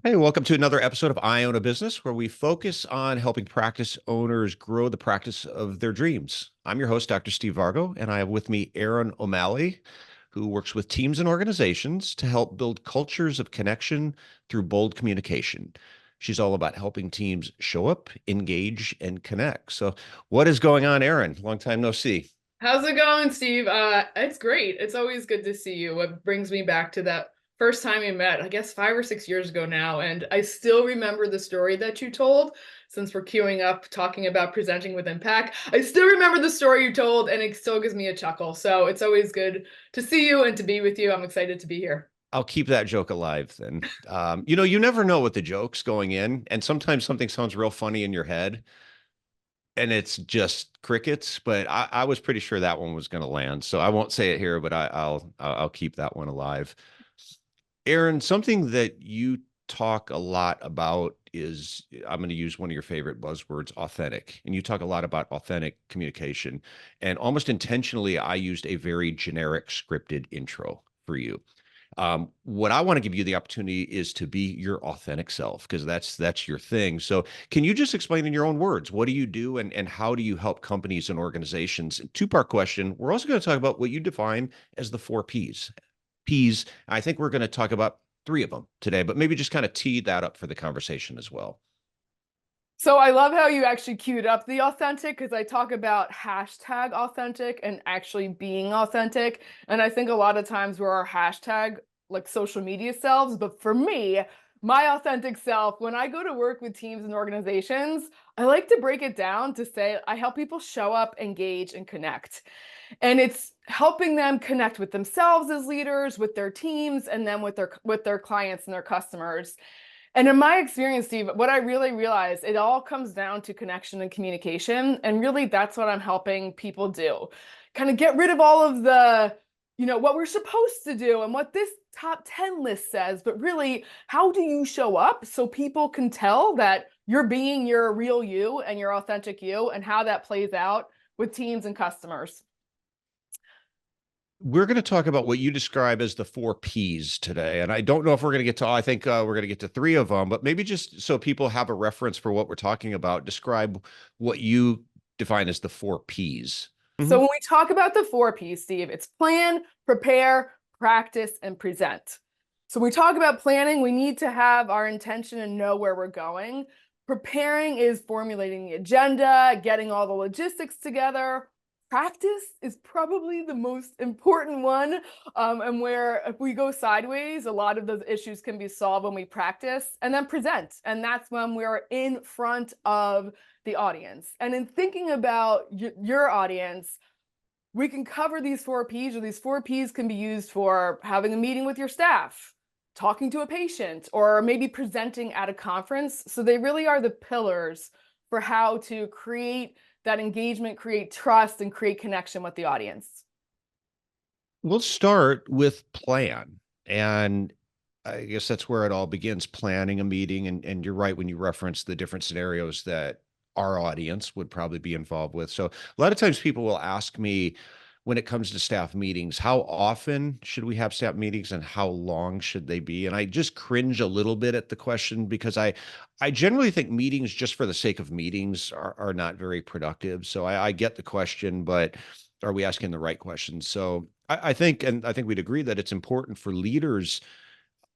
Hey, welcome to another episode of I Own a Business, where we focus on helping practice owners grow the practice of their dreams. I'm your host, Dr. Steve Vargo, and I have with me Erin O'Malley, who works with teams and organizations to help build cultures of connection through bold communication. She's all about helping teams show up, engage, and connect. So, what is going on, Erin? Long time no see. How's it going, Steve? It's great. It's always good to see you. It brings me back to that first time we met, I guess 5 or 6 years ago now, and I still remember the story that you told. Since we're queuing up talking about presenting with impact, I still remember the story you told, and it still gives me a chuckle. So it's always good to see you and to be with you. I'm excited to be here. I'll keep that joke alive then. You never know with the jokes going in, and sometimes something sounds real funny in your head, and it's just crickets. But I was pretty sure that one was going to land, so I won't say it here, but I'll keep that one alive. Aaron, something that you talk a lot about is I'm going to use one of your favorite buzzwords, authentic. And you talk a lot about authentic communication. And almost intentionally, I used a very generic scripted intro for you. What I want to give you the opportunity is to be your authentic self, because that's your thing. So can you just explain in your own words, what do you do and how do you help companies and organizations? Two-part question. We're also going to talk about what you define as the four P's. P's. I think we're going to talk about three of them today, but maybe just kind of tee that up for the conversation as well. So I love how you actually queued up the authentic because I talk about hashtag authentic and actually being authentic. And I think a lot of times we're our hashtag like social media selves. But for me, my authentic self, when I go to work with teams and organizations, I like to break it down to say I help people show up, engage, and connect. And it's helping them connect with themselves as leaders, with their teams, and then with their clients and their customers. And in my experience, Steve, what I really realized, it all comes down to connection and communication. And really, that's what I'm helping people do. Kind of get rid of all of what we're supposed to do and what this top 10 list says, but really, how do you show up so people can tell that you're being your real you and your authentic you and how that plays out with teams and customers? We're going to talk about what you describe as the four P's today. And I don't know if we're going to get to, I think we're going to get to three of them, but maybe just so people have a reference for what we're talking about, describe what you define as the four P's. So Mhm. when we talk about the four P's, Steve, it's plan, prepare, practice, and present. So when we talk about planning, we need to have our intention and know where we're going. Preparing is formulating the agenda, getting all the logistics together. Practice is probably the most important one, and where if we go sideways, a lot of those issues can be solved when we practice. And then present, and that's when we're in front of the audience. And in thinking about your audience, we can cover these four P's, or these four P's can be used for having a meeting with your staff, talking to a patient, or maybe presenting at a conference. So they really are the pillars for how to create that engagement, create trust, and create connection with the audience. We'll start with plan. And I guess that's where it all begins, planning a meeting. And you're right when you reference the different scenarios that our audience would probably be involved with. So a lot of times people will ask me when it comes to staff meetings, how often should we have staff meetings and how long should they be? And I just cringe a little bit at the question because I generally think meetings just for the sake of meetings are not very productive. So I get the question, but are we asking the right questions? So I think, and I think we'd agree that it's important for leaders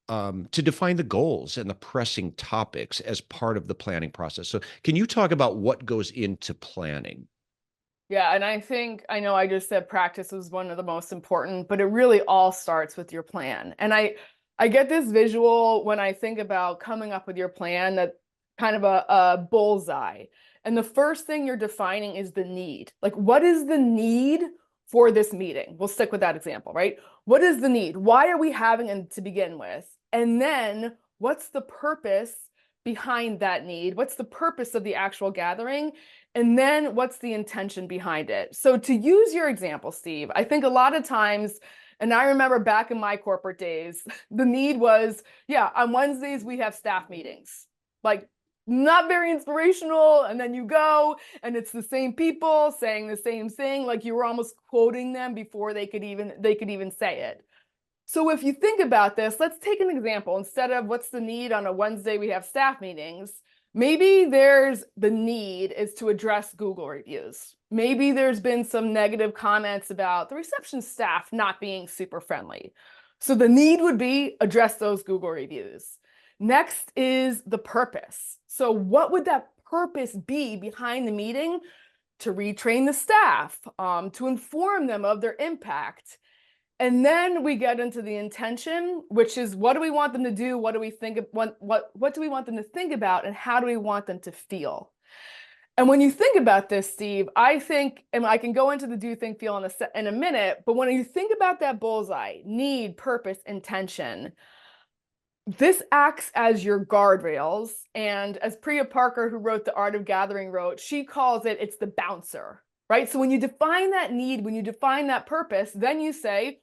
to define the goals and the pressing topics as part of the planning process. So, can you talk about what goes into planning? Yeah, and I know I just said practice was one of the most important, but it really all starts with your plan. And I get this visual when I think about coming up with your plan, that kind of a bullseye. And the first thing you're defining is the need. Like, what is the need for this meeting? We'll stick with that example, right? What is the need? Why are we having it to begin with? And then what's the purpose behind that need? What's the purpose of the actual gathering? And then what's the intention behind it? So to use your example, Steve, I think a lot of times, and I remember back in my corporate days, the need was, yeah, on Wednesdays we have staff meetings. Like, not very inspirational. And then you go and it's the same people saying the same thing. Like you were almost quoting them before they could even say it. So if you think about this, let's take an example. Instead of what's the need on a Wednesday, we have staff meetings. Maybe there's the need is to address Google reviews. Maybe there's been some negative comments about the reception staff not being super friendly. So the need would be address those Google reviews. Next is the purpose. So what would that purpose be behind the meeting? To retrain the staff, to inform them of their impact. And then we get into the intention, which is what do we want them to do? What do we think what do we want them to think about, and how do we want them to feel? And when you think about this, Steve, I think, and I can go into the do, think, feel in a minute, but when you think about that bullseye, need, purpose, intention, this acts as your guardrails. And as Priya Parker, who wrote The Art of Gathering, wrote, she calls it's the bouncer, right? So when you define that need, when you define that purpose, then you say,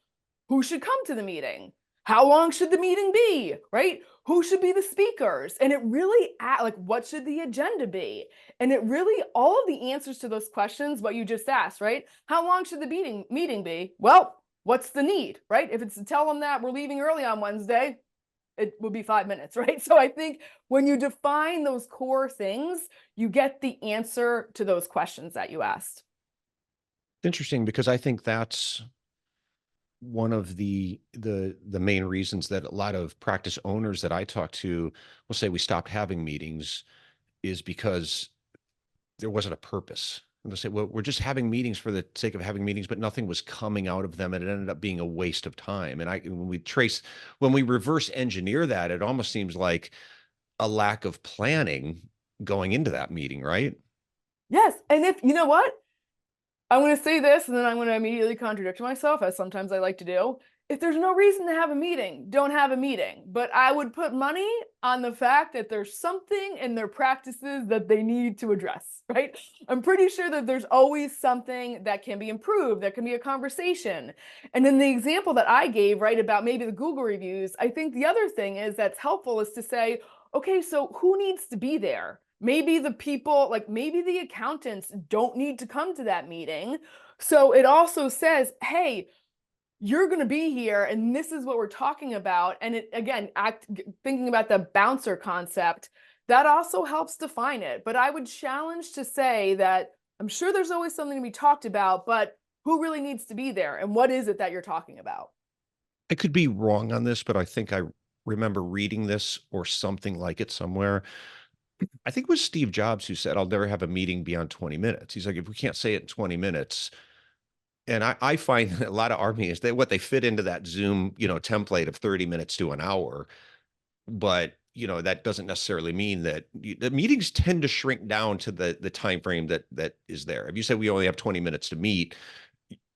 who should come to the meeting? How long should the meeting be, right? Who should be the speakers? And it really, like, what should the agenda be? And it really, all of the answers to those questions, what you just asked, right? How long should the meeting be? Well, what's the need, right? If it's to tell them that we're leaving early on Wednesday, it would be 5 minutes, right? So I think when you define those core things, you get the answer to those questions that you asked. Interesting, because I think that's one of the main reasons that a lot of practice owners that I talk to will say we stopped having meetings is because there wasn't a purpose. And they'll say, well, we're just having meetings for the sake of having meetings, but nothing was coming out of them, and it ended up being a waste of time. And when we reverse engineer that, it almost seems like a lack of planning going into that meeting, right? Yes. And if, you know what? I'm going to say this and then I'm going to immediately contradict myself, as sometimes I like to do. If there's no reason to have a meeting, don't have a meeting. But I would put money on the fact that there's something in their practices that they need to address, right? I'm pretty sure that there's always something that can be improved, that can be a conversation. And in the example that I gave, right, about maybe the Google reviews, I think the other thing is that's helpful is to say, okay, so who needs to be there? Maybe the people, like maybe the accountants don't need to come to that meeting. So it also says, hey, you're going to be here and this is what we're talking about. And it, again, thinking about the bouncer concept, that also helps define it. But I would challenge to say that I'm sure there's always something to be talked about, but who really needs to be there? And what is it that you're talking about? I could be wrong on this, but I think I remember reading this or something like it somewhere. I think it was Steve Jobs who said, I'll never have a meeting beyond 20 minutes. He's like, if we can't say it in 20 minutes, and I find a lot of our meetings, what they fit into that Zoom, template of 30 minutes to an hour. But, that doesn't necessarily mean that the meetings tend to shrink down to the time frame that is there. If you said we only have 20 minutes to meet,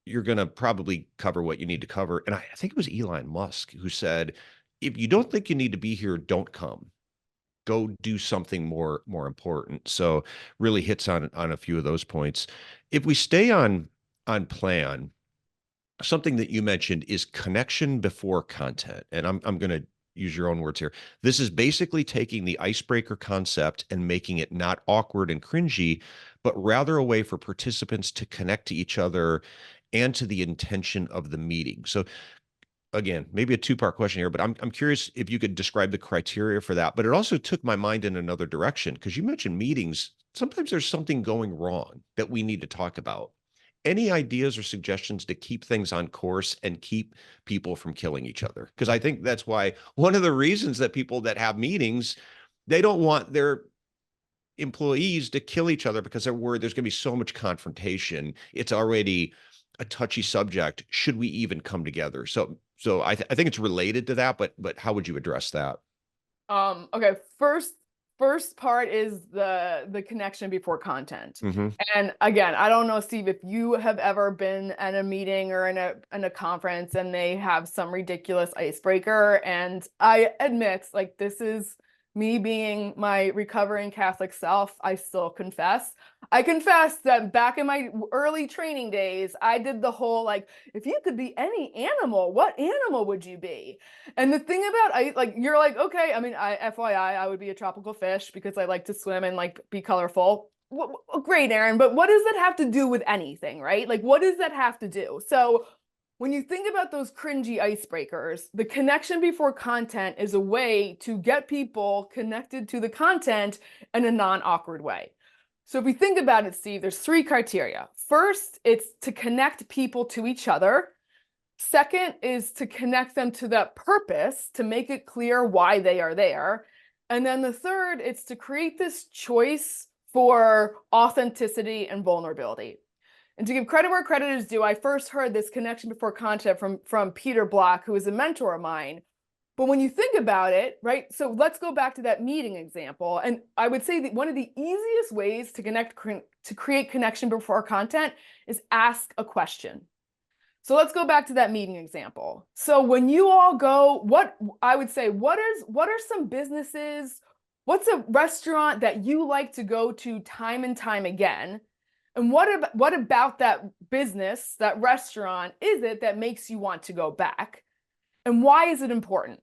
you're going to probably cover what you need to cover. And I think it was Elon Musk who said, if you don't think you need to be here, don't come. Go do something more important. So really hits on a few of those points. If we stay on plan, something that you mentioned is connection before content. And I'm going to use your own words here. This is basically taking the icebreaker concept and making it not awkward and cringy, but rather a way for participants to connect to each other and to the intention of the meeting. So again, maybe a two-part question here, but I'm curious if you could describe the criteria for that. But it also took my mind in another direction because you mentioned meetings. Sometimes there's something going wrong that we need to talk about. Any ideas or suggestions to keep things on course and keep people from killing each other? Because I think that's why one of the reasons that people that have meetings, they don't want their employees to kill each other because they're worried there's going to be so much confrontation. It's already a touchy subject. Should we even come together? So I think it's related to that, but how would you address that? Okay, first part is the connection before content. Mm-hmm. And again, I don't know, Steve, if you have ever been at a meeting or in a conference and they have some ridiculous icebreaker. And I admit, like, this is me being my recovering Catholic self. I still confess. I confess that back in my early training days, I did the whole, like, if you could be any animal, what animal would you be? And the thing about you're like, okay, I mean, FYI, I would be a tropical fish because I like to swim and like be colorful. Great, Aaron, but what does that have to do with anything, right? Like, what does that have to do? So When you think about those cringy icebreakers, the connection before content is a way to get people connected to the content in a non-awkward way. So if we think about it, Steve, there's three criteria. First, it's to connect people to each other. Second is to connect them to that purpose, to make it clear why they are there. And then the third, it's to create this choice for authenticity and vulnerability. And to give credit where credit is due, I first heard this connection before content from Peter Block, who is a mentor of mine. But when you think about it, right? So let's go back to that meeting example. And I would say that one of the easiest ways to create connection before content is ask a question. So let's go back to that meeting example. So when you all go, what I would say, what are some businesses, what's a restaurant that you like to go to time and time again? And what about that business, that restaurant, is it that makes you want to go back? And why is it important?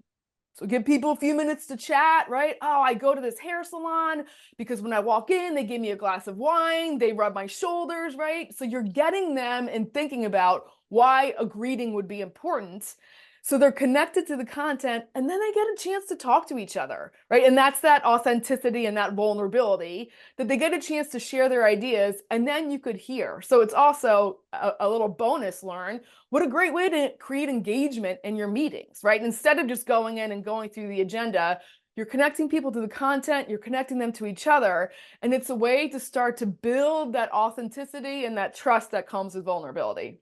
So give people a few minutes to chat, right? Oh, I go to this hair salon because when I walk in, they give me a glass of wine, they rub my shoulders, right? So you're getting them and thinking about why a greeting would be important. So they're connected to the content and then they get a chance to talk to each other, right? And that's that authenticity and that vulnerability that they get a chance to share their ideas and then you could hear. So it's also a little bonus learn. What a great way to create engagement in your meetings, right? Instead of just going in and going through the agenda, you're connecting people to the content, you're connecting them to each other, and it's a way to start to build that authenticity and that trust that comes with vulnerability.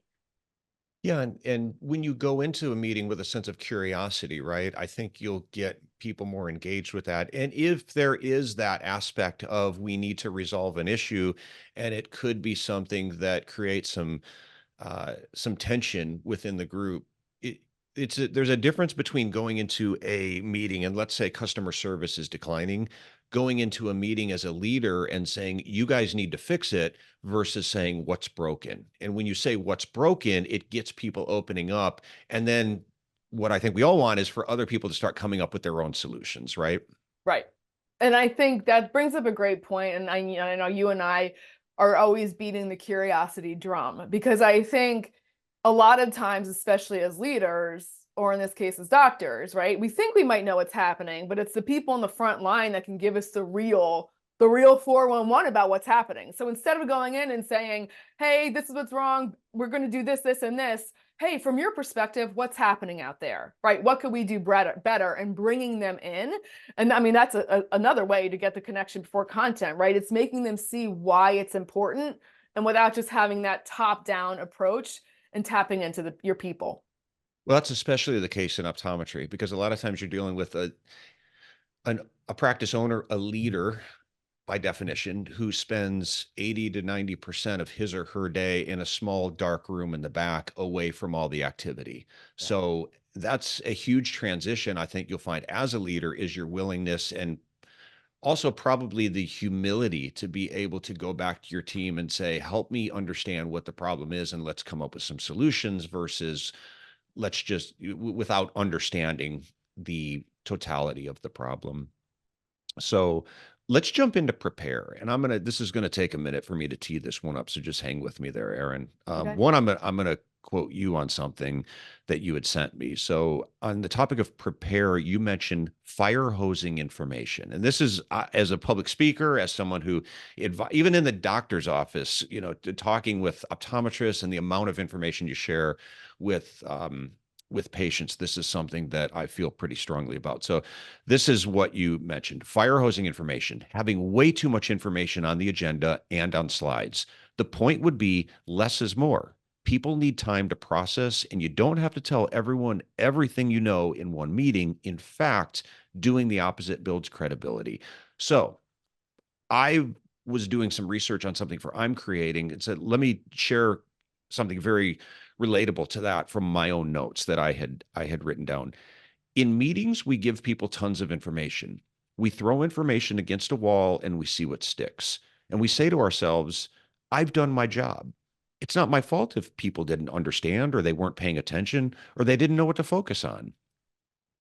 Yeah, and when you go into a meeting with a sense of curiosity, right, I think you'll get people more engaged with that. And if there is that aspect of we need to resolve an issue, and it could be something that creates some tension within the group. It, there's a difference between going into a meeting and let's say customer service is declining, going into a meeting as a leader and saying you guys need to fix it versus saying what's broken. And when you say what's broken, it gets people opening up. And then what I think we all want is for other people to start coming up with their own solutions, right? Right. And I think that brings up a great point. And I know you and I are always beating the curiosity drum because I think a lot of times, especially as leaders, or in this case as doctors, right? We think we might know what's happening, but it's the people on the front line that can give us the real 411 about what's happening. So instead of going in and saying, hey, this is what's wrong, we're going to do this, this, and this. Hey, from your perspective, what's happening out there, right? What could we do better and bringing them in? And I mean, that's another way to get the connection before content, right? It's making them see why it's important and without just having that top-down approach and tapping into your people. Well, that's especially the case in optometry because a lot of times you're dealing with a practice owner, a leader by definition, who spends 80 to 90% of his or her day in a small dark room in the back away from all the activity. Yeah. So that's a huge transition. I think you'll find as a leader is your willingness and also probably the humility to be able to go back to your team and say, help me understand what the problem is and let's come up with some solutions versus let's just without understanding the totality of the problem. So let's jump into prepare. And this is going to take a minute for me to tee this one up. So just hang with me there, Aaron. Okay. One, I'm going to quote you on something that you had sent me. So on the topic of prepare, you mentioned fire hosing information. And this is as a public speaker, as someone who even in the doctor's office, talking with optometrists and the amount of information you share with patients, this is something that I feel pretty strongly about. So this is what you mentioned, fire hosing information, having way too much information on the agenda and on slides. The point would be less is more. People need time to process, and you don't have to tell everyone everything you know in one meeting. In fact, doing the opposite builds credibility. So I was doing some research on something for I'm creating and said, let me share something very relatable to that from my own notes that I had written down. In meetings, we give people tons of information. We throw information against a wall and we see what sticks. And we say to ourselves, I've done my job. It's not my fault if people didn't understand or they weren't paying attention or they didn't know what to focus on.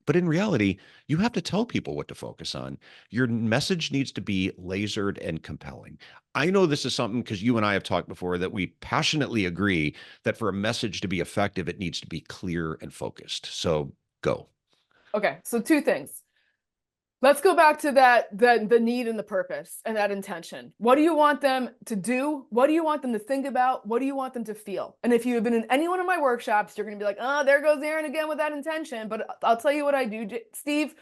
But in reality, you have to tell people what to focus on. Your message needs to be lasered and compelling. I know this is something because you and I have talked before that we passionately agree that for a message to be effective, it needs to be clear and focused. So go. Okay, so two things. Let's go back to that the need and the purpose and that intention. What do you want them to do? What do you want them to think about? What do you want them to feel? And if you have been in any one of my workshops, you're going to be like, "Oh, there goes Aaron again with that intention." But I'll tell you what I do, Steve,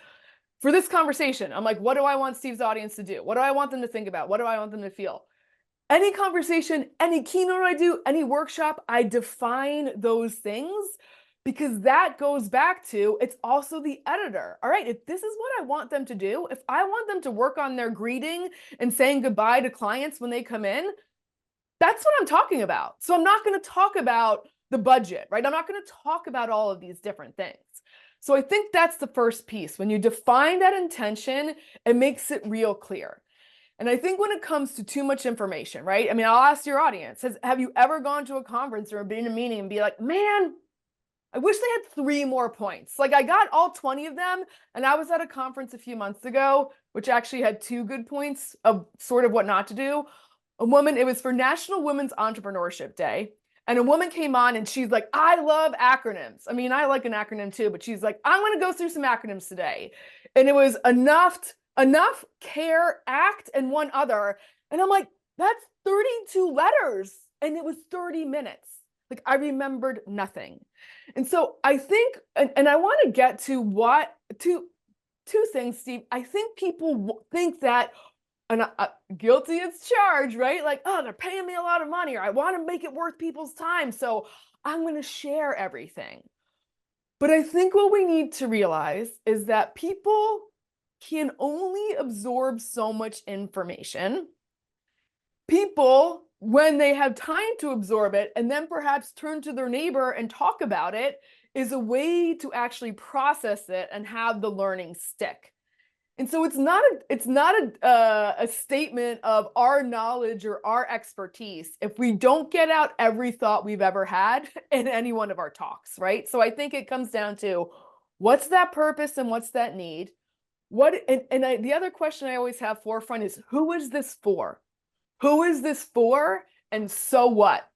for this conversation. I'm like, "What do I want Steve's audience to do? What do I want them to think about? What do I want them to feel?" Any conversation, any keynote I do, any workshop, I define those things because that goes back to it's also the editor. All right, if this is what I want them to do, if I want them to work on their greeting and saying goodbye to clients when they come in, that's what I'm talking about. So I'm not going to talk about the budget, right? I'm not going to talk about all of these different things. So I think that's the first piece. When you define that intention, it makes it real clear. And I think when it comes to too much information, right? I mean, I'll ask your audience, have you ever gone to a conference or been in a meeting and be like, man, I wish they had 3 more points. Like I got all 20 of them. And I was at a conference a few months ago, which actually had 2 good points of sort of what not to do. A woman, it was for National Women's Entrepreneurship Day. And a woman came on and she's like, I love acronyms. I mean, I like an acronym too, but she's like, I'm going to go through some acronyms today. And it was enough, care, act, and one other. And I'm like, that's 32 letters. And it was 30 minutes. Like I remembered nothing. And so I think, and I want to get to two things, Steve. I think people think that, and guilty as charged, right? Like, oh, they're paying me a lot of money, or I want to make it worth people's time. So I'm going to share everything. But I think what we need to realize is that people can only absorb so much information. People, when they have time to absorb it and then perhaps turn to their neighbor and talk about it, is a way to actually process it and have the learning stick. And so it's not a statement of our knowledge or our expertise if we don't get out every thought we've ever had in any one of our talks, right? So I think it comes down to what's that purpose and what's that need? The other question I always have forefront is who is this for? Who is this for? And so what?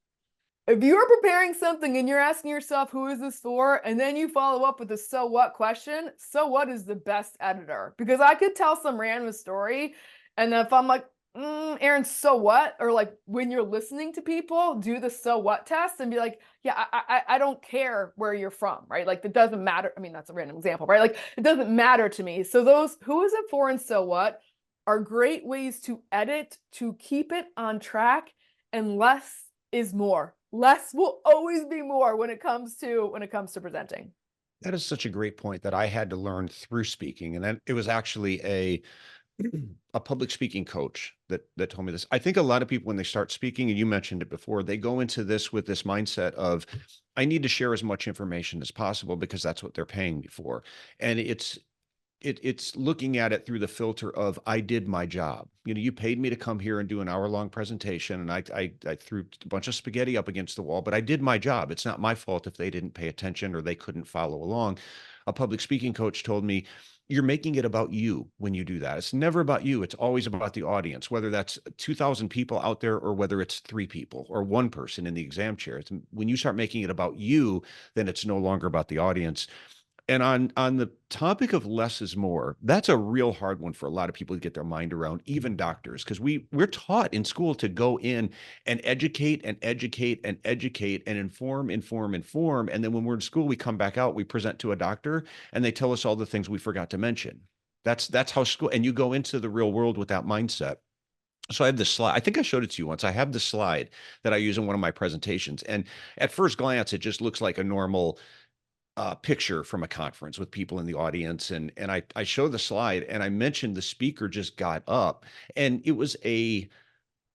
If you're preparing something and you're asking yourself, who is this for? And then you follow up with a so what question, so what is the best editor? Because I could tell some random story. And if I'm like, Aaron, so what? Or like when you're listening to people, do the so what test and be like, yeah, I don't care where you're from, right? Like it doesn't matter. I mean, that's a random example, right? Like it doesn't matter to me. So those who is it for and so what are great ways to edit, to keep it on track, and less is more. Less will always be more when it comes to presenting. That is such a great point that I had to learn through speaking. And then it was actually a public speaking coach that told me this. I think a lot of people when they start speaking, and you mentioned it before, they go into this with this mindset of I need to share as much information as possible because that's what they're paying me for. And it's looking at it through the filter of I did my job. You know, you paid me to come here and do an hour-long presentation, and I threw a bunch of spaghetti up against the wall, but I did my job. It's not my fault if they didn't pay attention or they couldn't follow along. A public speaking coach told me, you're making it about you when you do that. It's never about you. It's always about the audience, whether that's 2,000 people out there or whether it's 3 people or one person in the exam chair. When you start making it about you, then it's no longer about the audience. And on the topic of less is more, that's a real hard one for a lot of people to get their mind around, even doctors, because we're taught in school to go in and educate and educate and educate and inform, inform, inform. And then when we're in school, we come back out, we present to a doctor, and they tell us all the things we forgot to mention. That's how school, and you go into the real world with that mindset. So I have this slide. I think I showed it to you once. I have the slide that I use in one of my presentations. And at first glance, it just looks like a normal picture from a conference with people in the audience. And I show the slide and I mentioned the speaker just got up and it was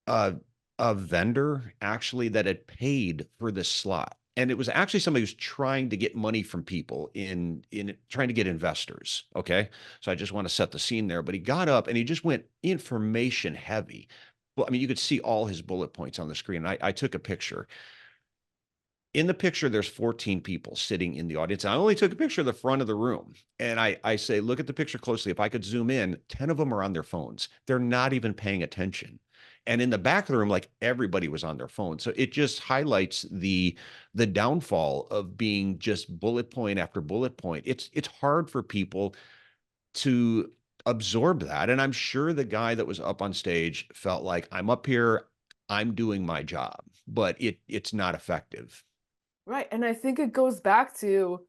uh, a vendor actually that had paid for this slot. And it was actually somebody who's trying to get money from people in trying to get investors. Okay. So I just want to set the scene there. But he got up and he just went information heavy. Well, I mean, you could see all his bullet points on the screen. I took a picture. In the picture, there's 14 people sitting in the audience. I only took a picture of the front of the room. And I say, look at the picture closely. If I could zoom in, 10 of them are on their phones. They're not even paying attention. And in the back of the room, like everybody was on their phone. So it just highlights the downfall of being just bullet point after bullet point. It's hard for people to absorb that. And I'm sure the guy that was up on stage felt like, I'm up here, I'm doing my job, but it's not effective. Right. And I think it goes back to,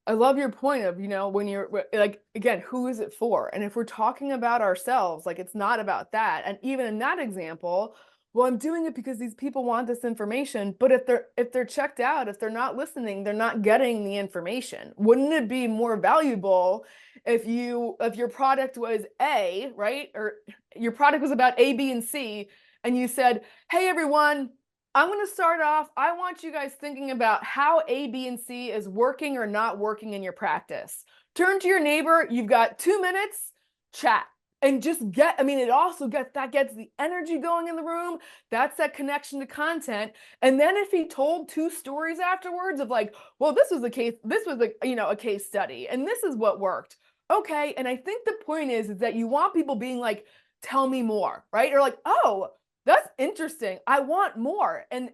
I love your point of, when you're like, again, who is it for? And if we're talking about ourselves, like it's not about that. And even in that example, well, I'm doing it because these people want this information. But if they're checked out, if they're not listening, they're not getting the information. Wouldn't it be more valuable if your product was A, right? Or your product was about A, B, and C, and you said, hey everyone, I'm going to start off. I want you guys thinking about how A, B, and C is working or not working in your practice. Turn to your neighbor. You've got 2 minutes, chat. And just I mean, that gets the energy going in the room. That's that connection to content. And then if he told 2 stories afterwards of like, well, this was a case study, and this is what worked. Okay. And I think the point is that you want people being like, tell me more, right? Or like, oh, that's interesting. I want more. And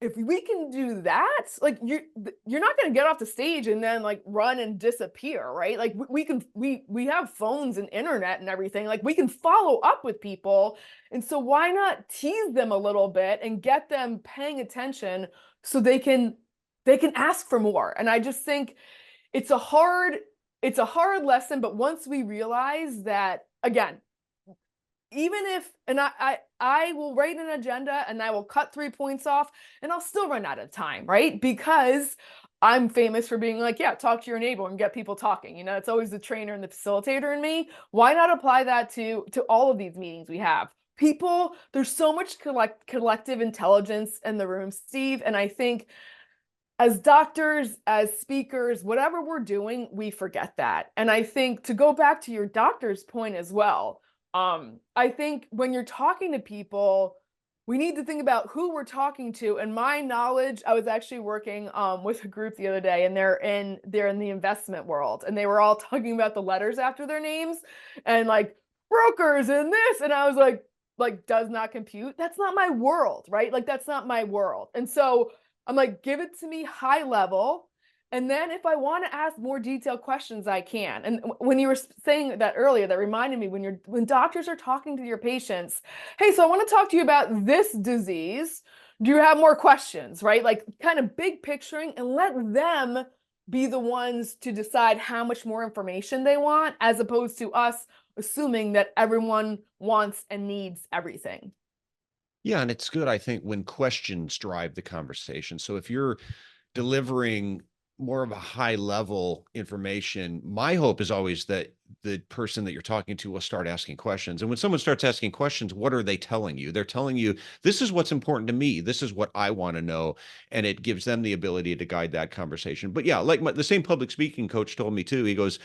if we can do that, like you're not going to get off the stage and then like run and disappear, right? Like we have phones and internet and everything. Like we can follow up with people. And so why not tease them a little bit and get them paying attention so they can ask for more. And I just think it's a hard it's a hard lesson, but once we realize that, again, even if and I will write an agenda and I will cut 3 points off and I'll still run out of time, right? Because I'm famous for being like, yeah, talk to your neighbor and get people talking. It's always the trainer and the facilitator in me. Why not apply that to all of these meetings we have? People, there's so much collective intelligence in the room, Steve, and I think as doctors, as speakers, whatever we're doing, we forget that. And I think to go back to your doctor's point as well, I think when you're talking to people, we need to think about who we're talking to. And my knowledge, I was actually working with a group the other day, and they're in the investment world, and they were all talking about the letters after their names and like brokers and this, and I was like does not compute. That's not my world, right? Like that's not my world. And so I'm like, give it to me high level. And then if I want to ask more detailed questions, I can. And when you were saying that earlier, that reminded me when doctors are talking to your patients, hey, so I want to talk to you about this disease. Do you have more questions, right? Like kind of big picturing, and let them be the ones to decide how much more information they want, as opposed to us assuming that everyone wants and needs everything. Yeah, and it's good, I think, when questions drive the conversation. So if you're delivering more of a high level information, my hope is always that the person that you're talking to will start asking questions. And when someone starts asking questions, what are they telling you? They're telling you, this is what's important to me. This is what I want to know. And it gives them the ability to guide that conversation. But yeah, like the same public speaking coach told me too, he goes,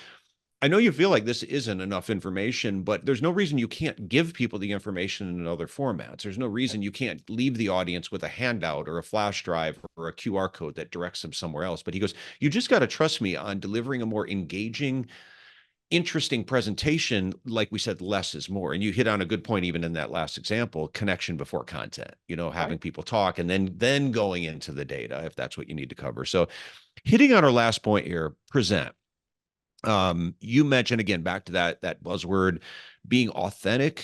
I know you feel like this isn't enough information, but there's no reason you can't give people the information in other formats. There's no reason you can't leave the audience with a handout or a flash drive or a QR code that directs them somewhere else. But he goes, you just got to trust me on delivering a more engaging, interesting presentation. Like we said, less is more. And you hit on a good point, even in that last example, connection before content, having Right. people talk and then going into the data, if that's what you need to cover. So hitting on our last point here, present. You mentioned again back to that buzzword, being authentic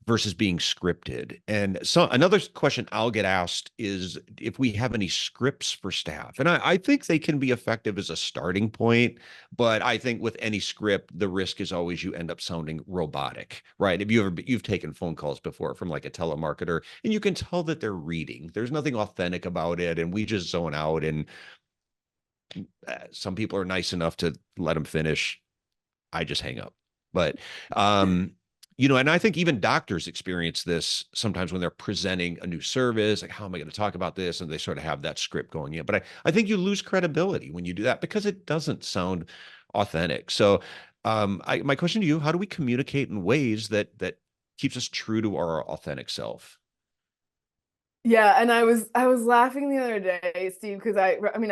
versus being scripted. And so another question I'll get asked is if we have any scripts for staff. And I think they can be effective as a starting point, but I think with any script, the risk is always you end up sounding robotic, right? If you've taken phone calls before from like a telemarketer, and you can tell that they're reading. There's nothing authentic about it, and we just zone out. And some people are nice enough to let them finish. I just hang up. But and I think even doctors experience this sometimes when they're presenting a new service, like how am I going to talk about this? And they sort of have that script going in. But I think you lose credibility when you do that because it doesn't sound authentic. So my question to you, how do we communicate in ways that keeps us true to our authentic self? Yeah, and I was laughing the other day, Steve, because I mean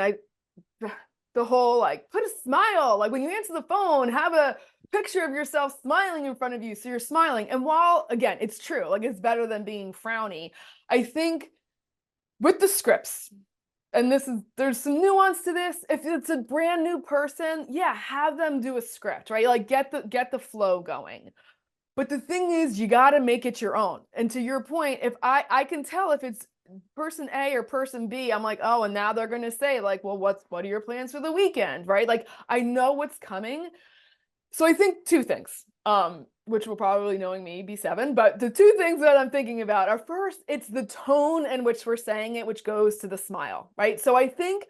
the whole like put a smile, like when you answer the phone, have a picture of yourself smiling in front of you so you're smiling. And while again, it's true, like it's better than being frowny. I think with the scripts, and there's some nuance to this. If it's a brand new person, yeah, have them do a script, right? Like get the flow going. But the thing is, you got to make it your own. And to your point, if I can tell if it's person A or person B, I'm like, oh, and now they're going to say like, well, what are your plans for the weekend, right? Like I know what's coming. So I think two things, which will probably, knowing me, be seven. But the two things that I'm thinking about are first, it's the tone in which we're saying it, which goes to the smile, right? So I think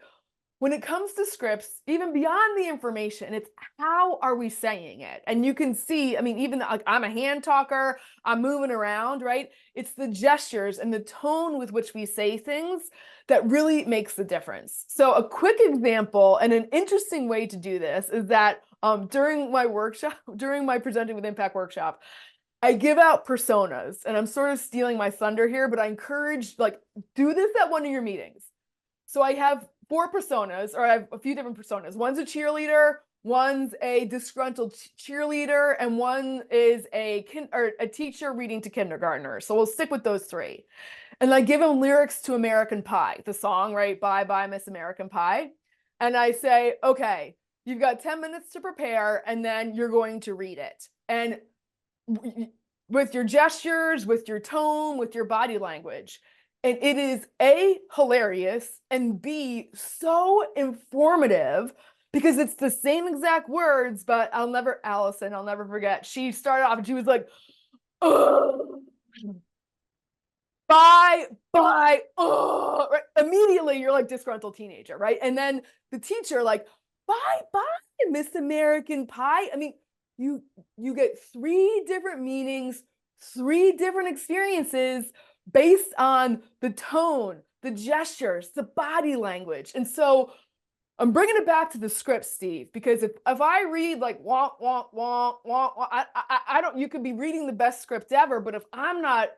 when it comes to scripts, even beyond the information, it's how are we saying it? And you can see, I mean, even like I'm a hand talker, I'm moving around, right? It's the gestures and the tone with which we say things that really makes the difference. So a quick example and an interesting way to do this is that during my workshop, during my presenting with impact workshop, I give out personas, and I'm sort of stealing my thunder here, but I encourage like do this at one of your meetings. So I have four personas, or I have a few different personas. One's a cheerleader, one's a disgruntled cheerleader, and one is a teacher reading to kindergartners. So we'll stick with those three. And I give them lyrics to American Pie, the song, right? Bye bye, Miss American Pie. And I say, okay, you've got 10 minutes to prepare, and then you're going to read it. And with your gestures, with your tone, with your body language. And it is A, hilarious, and B, so informative because it's the same exact words, but Allison, I'll never forget. She started off and she was like, ugh, bye, right? Immediately you're like disgruntled teenager, right? And then the teacher like, bye, Miss American Pie. I mean, you get three different meanings, three different experiences based on the tone, the gestures, the body language. And so I'm bringing it back to the script, Steve, because if I read like wah wah wah wah, wah I don't. You could be reading the best script ever, but if I'm not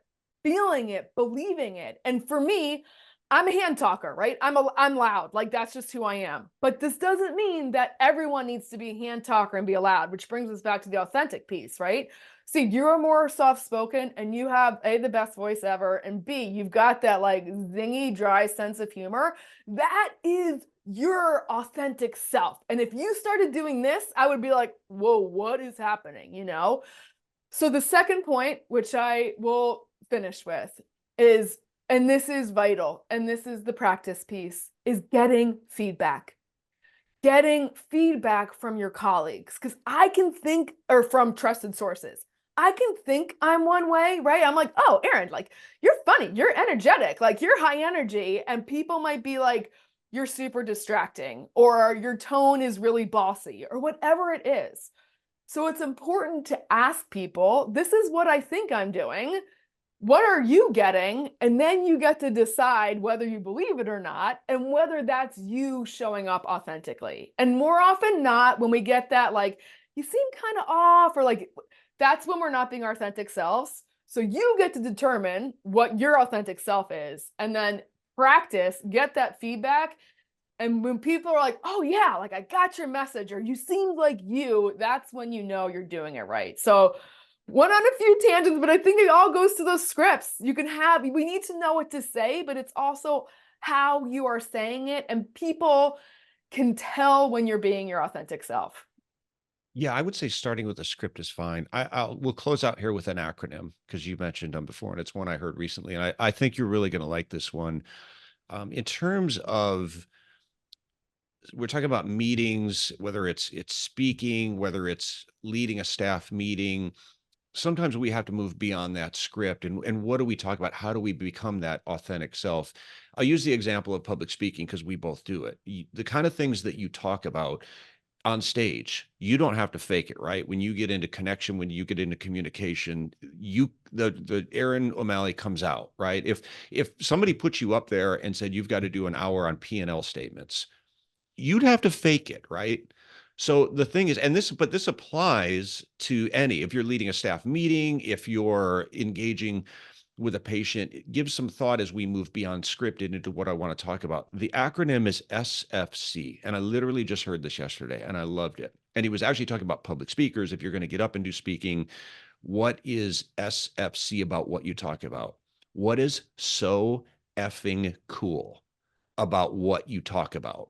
feeling it, believing it, and for me, I'm a hand talker, right? I'm loud, like that's just who I am. But this doesn't mean that everyone needs to be a hand talker and be loud, which brings us back to the authentic piece, right? See, you're more soft spoken and you have A, the best voice ever, and B, you've got that like zingy, dry sense of humor. That is your authentic self. And if you started doing this, I would be like, whoa, what is happening? So the second point, which I will finish with, is, and this is vital, and this is the practice piece, is getting feedback. Getting feedback from your colleagues. Because I can think, or from trusted sources, I can think I'm one way, right? I'm like, oh, Erin, like, you're funny, you're energetic, like, you're high energy. And people might be like, you're super distracting, or your tone is really bossy, or whatever it is. So it's important to ask people, this is what I think I'm doing. What are you getting? And then you get to decide whether you believe it or not, and whether that's you showing up authentically. And more often not, when we get that, like, you seem kind of off, or like, that's when we're not being our authentic selves. So you get to determine what your authentic self is, and then practice, get that feedback. And when people are like, oh yeah, like I got your message, or you seemed like you, that's when you know you're doing it right. So went on a few tangents, but I think it all goes to those scripts. We need to know what to say, but it's also how you are saying it. And people can tell when you're being your authentic self. Yeah, I would say starting with a script is fine. We'll close out here with an acronym because you mentioned them before, and it's one I heard recently, and I think you're really going to like this one. In terms of, we're talking about meetings, whether it's speaking, whether it's leading a staff meeting. Sometimes we have to move beyond that script, and what do we talk about? How do we become that authentic self? I'll use the example of public speaking because we both do it. The kind of things that you talk about on stage, you don't have to fake it, right? When you get into connection, when you get into communication, the Aaron O'Malley comes out, right? If somebody put you up there and said you've got to do an hour on P&L statements, you'd have to fake it, right? So the thing is, but this applies to if you're leading a staff meeting, if you're engaging with a patient, give some thought as we move beyond scripted into what I want to talk about. The acronym is SFC, and I literally just heard this yesterday and I loved it. And he was actually talking about public speakers. If you're going to get up and do speaking, what is SFC about what you talk about? What is so effing cool about what you talk about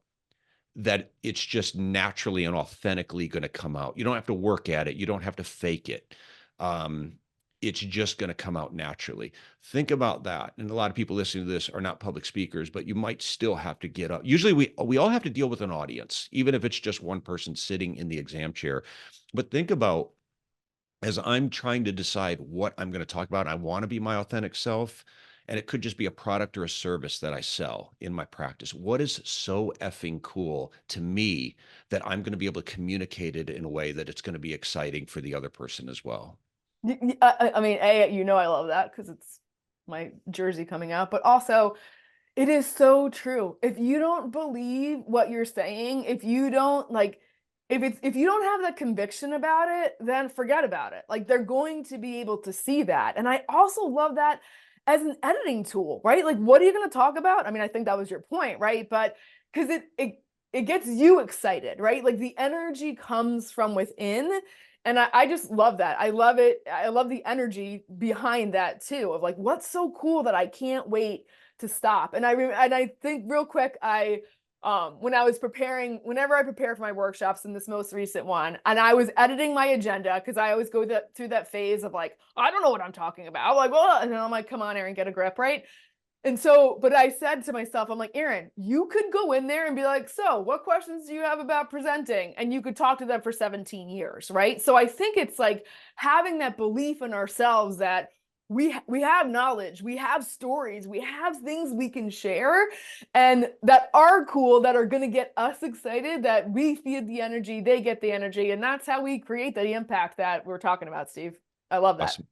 that it's just naturally and authentically going to come out? You don't have to work at it. You don't have to fake it. Um, it's just going to come out naturally. Think about that. And a lot of people listening to this are not public speakers, but you might still have to get up. Usually we all have to deal with an audience, even if it's just one person sitting in the exam chair. But think about, as I'm trying to decide what I'm going to talk about, I want to be my authentic self. And it could just be a product or a service that I sell in my practice. What is so effing cool to me that I'm going to be able to communicate it in a way that it's going to be exciting for the other person as well? I mean, I love that because it's my jersey coming out, but also it is so true. If you don't believe what you're saying, if you don't like, if you don't have that conviction about it, then forget about it. Like they're going to be able to see that. And I also love that as an editing tool, right? Like, what are you going to talk about? I mean, I think that was your point, right? But because it gets you excited, right? Like the energy comes from within. And I just love that. I love it. I love the energy behind that too, of like, what's so cool that I can't wait to stop. And I think real quick, when I was preparing, whenever I prepare for my workshops in this most recent one, and I was editing my agenda because I always go through that phase of like, I don't know what I'm talking about. I'm like, well, and then I'm like, come on, Aaron, get a grip, right? And so, but I said to myself, I'm like, Aaron, you could go in there and be like, so what questions do you have about presenting? And you could talk to them for 17 years, right? So I think it's like having that belief in ourselves that we have knowledge, we have stories, we have things we can share and that are cool, that are going to get us excited, that we feed the energy, they get the energy. And that's how we create the impact that we're talking about, Steve. I love that. Awesome.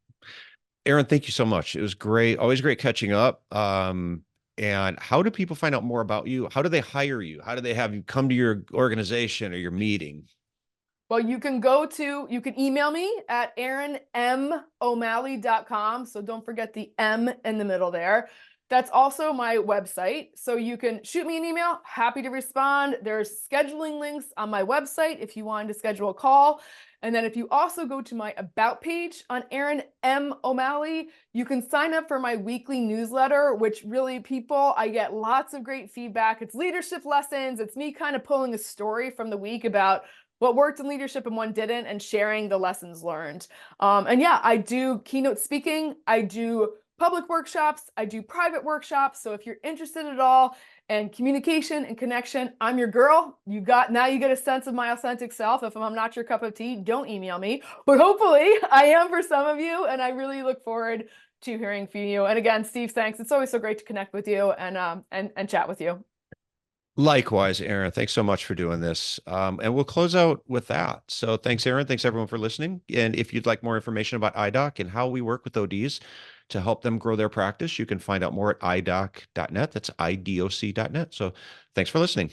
Aaron, thank you so much. It was great. Always great catching up. And how do people find out more about you? How do they hire you? How do they have you come to your organization or your meeting? Well, you can email me at aaronmomalley.com. So don't forget the M in the middle there. That's also my website. So you can shoot me an email. Happy to respond. There's scheduling links on my website if you wanted to schedule a call. And then if you also go to my about page on Aaron M. O'Malley, you can sign up for my weekly newsletter, which really I get lots of great feedback. It's leadership lessons. It's me kind of pulling a story from the week about what worked in leadership and what didn't, and sharing the lessons learned. And yeah, I do keynote speaking. I do public workshops. I do private workshops. So if you're interested at all in communication and connection, I'm your girl. Now you get a sense of my authentic self. If I'm not your cup of tea, don't email me. But hopefully I am for some of you. And I really look forward to hearing from you. And again, Steve, thanks. It's always so great to connect with you and chat with you. Likewise, Aaron, thanks so much for doing this. And we'll close out with that. So thanks, Aaron. Thanks everyone for listening. And if you'd like more information about iDoc and how we work with ODs to help them grow their practice, you can find out more at idoc.net. That's idoc.net. So thanks for listening.